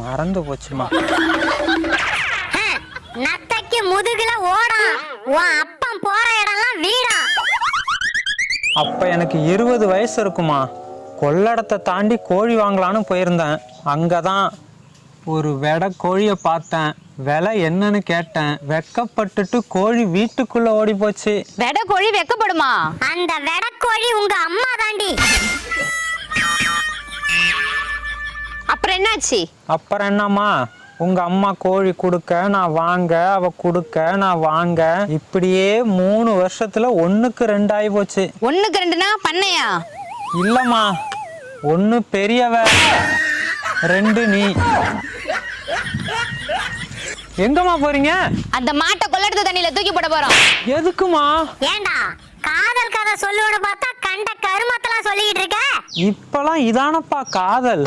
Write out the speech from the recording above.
மறந்து போச்சுமா. நத்தைக்கு முதுகுல ஓடும். உன் அப்பன் போற இடம்லாம் வீடா. அப்ப எனக்கு 20 வயசு இருக்குமா. கொள்ளடத்தை தாண்டி கோழி வாங்கலான்னு போயிருந்தேன். அங்கதான் ஒரு வெடை கோழியை பார்த்தேன். விலை என்னன்னு கேட்டேன். வெக்கப்பட்டுட்டு கோழி வீட்டுக்குள்ள ஓடி போச்சு. வெடை கோழி வெக்கப்படுமா? அந்த வெடை கோழி உங்க அம்மா தாண்டி. அப்புறம் என்னாச்சு? அப்புறம் என்னம்மா, உங்க அம்மா கோழி கொடுக்க நான் வாங்க, அவ கொடுக்க நான் வாங்க, இப்படியே 3 வருஷத்துல 1க்கு 2 ஆகி போச்சு. 1க்கு 2னா பண்ணையா? இல்லம்மா, 1 பெரியவ, 2 நீ. எங்கம்மா போறீங்க? அந்த மாட்டை கொள்ளெடுத்து தண்ணியில தூக்கி போட போறோம். எதுக்குமா? ஏண்டா காதல் கதை சொல்லுவோன்னு பார்த்தா கண்ட கருமத்தெல்லாம் சொல்லிக்கிட்டு இருக்க. இப்பெல்லாம் இதானப்பா காதல்.